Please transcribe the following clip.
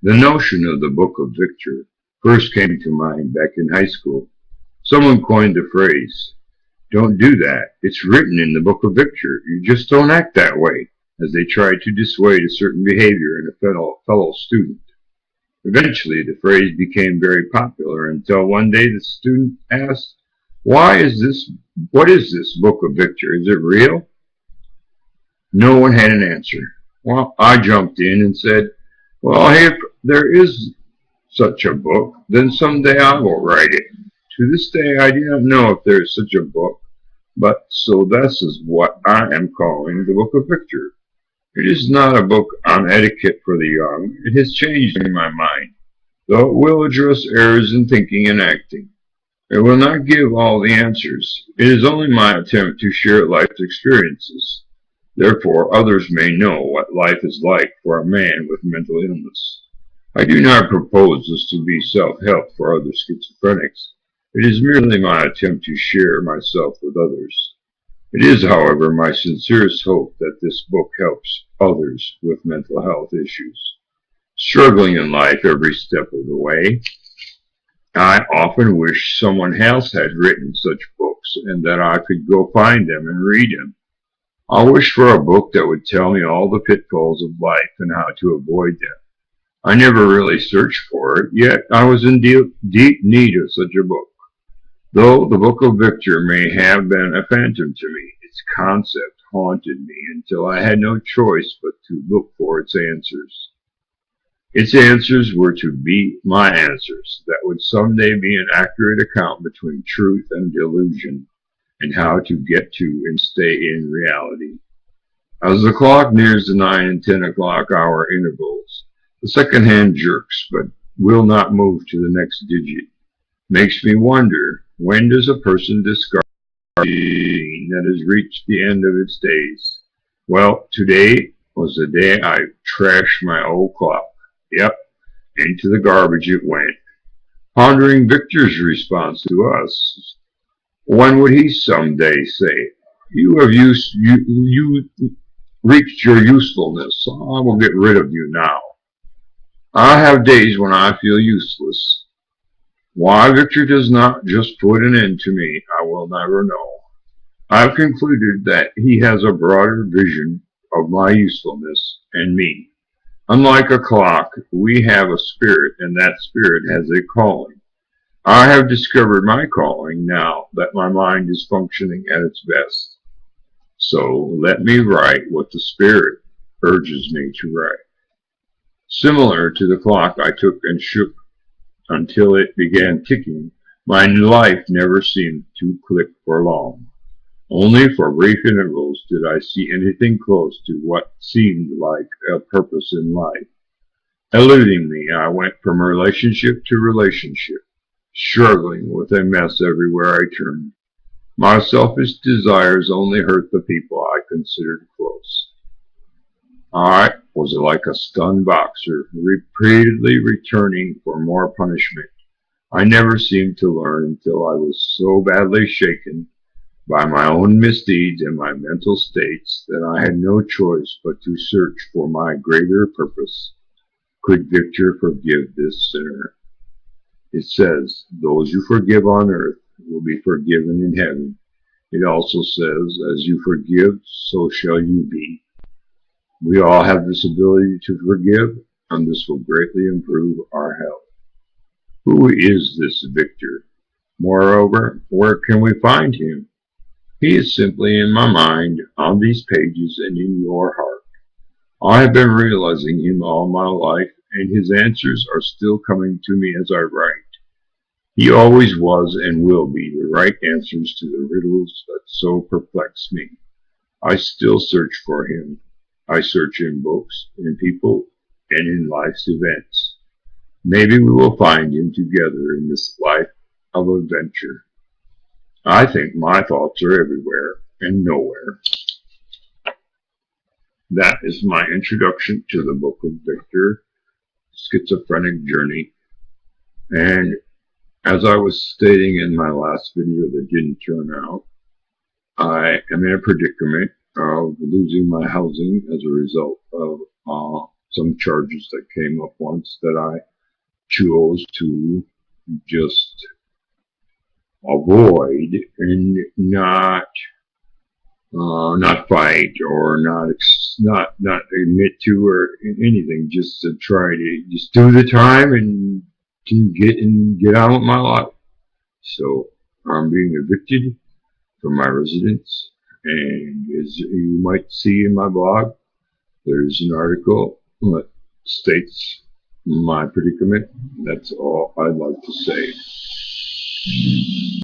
The notion of the Book of Victor first came to mind back in high school. Someone coined the phrase, "Don't do that. It's written in the Book of Victor. You just don't act that way," as they tried to dissuade a certain behavior in a fellow student. Eventually, the phrase became very popular until one day the student asked, what is this Book of Victor? Is it real? No one had an answer. Well, I jumped in and said, well, if there is such a book, then someday I will write it. To this day, I do not know if there is such a book, but so this is what I am calling the Book of Victor. It is not a book on etiquette for the young. It has changed in my mind, though it will address errors in thinking and acting. It will not give all the answers. It is only my attempt to share life's experiences. Therefore, others may know what life is like for a man with mental illness. I do not propose this to be self-help for other schizophrenics. It is merely my attempt to share myself with others. It is, however, my sincerest hope that this book helps others with mental health issues, struggling in life every step of the way. I often wish someone else had written such books and that I could go find them and read them. I wish for a book that would tell me all the pitfalls of life and how to avoid them. I never really searched for it, yet I was in deep need of such a book. Though the Book of Victor may have been a phantom to me, its concept haunted me until I had no choice but to look for its answers. Its answers were to be my answers, that would someday be an accurate account between truth and delusion, and how to get to and stay in reality. As the clock nears the 9 and 10 o'clock hour intervals, the second hand jerks but will not move to the next digit. Makes me wonder, when does a person discard a machine that has reached the end of its days? Well, today was the day I trashed my old clock. Yep, into the garbage it went. Pondering Victor's response to us, when would he someday say, you have reached your usefulness, so I will get rid of you now. I have days when I feel useless. Why Victor does not just put an end to me, I will never know. I have concluded that he has a broader vision of my usefulness and me. Unlike a clock, we have a spirit, and that spirit has a calling. I have discovered my calling now that my mind is functioning at its best. So let me write what the spirit urges me to write. Similar to the clock I took and shook until it began ticking, my life never seemed to click for long. Only for brief intervals did I see anything close to what seemed like a purpose in life. Eluding me, I went from relationship to relationship, struggling with a mess everywhere I turned. My selfish desires only hurt the people I considered close. I was like a stunned boxer, repeatedly returning for more punishment. I never seemed to learn until I was so badly shaken by my own misdeeds and my mental states that I had no choice but to search for my greater purpose. Could Victor forgive this sinner? It says, those you forgive on earth will be forgiven in heaven. It also says, as you forgive, so shall you be. We all have this ability to forgive, and this will greatly improve our health. Who is this Victor? Moreover, where can we find him? He is simply in my mind, on these pages, and in your heart. I have been realizing him all my life, and his answers are still coming to me as I write. He always was and will be the right answers to the riddles that so perplex me. I still search for him. I search in books, in people, and in life's events. Maybe we will find him together in this life of adventure. I think my thoughts are everywhere and nowhere. That is my introduction to the Book of Victor, Schizophrenic Journey. And as I was stating in my last video that didn't turn out, I am in a predicament of losing my housing as a result of some charges that came up once that I chose to just avoid and not fight or not admit to or anything, just to try to just do the time and get on with my life. So I'm being evicted from my residence, and as you might see in my blog, there's an article that states my predicament. That's all I'd like to say.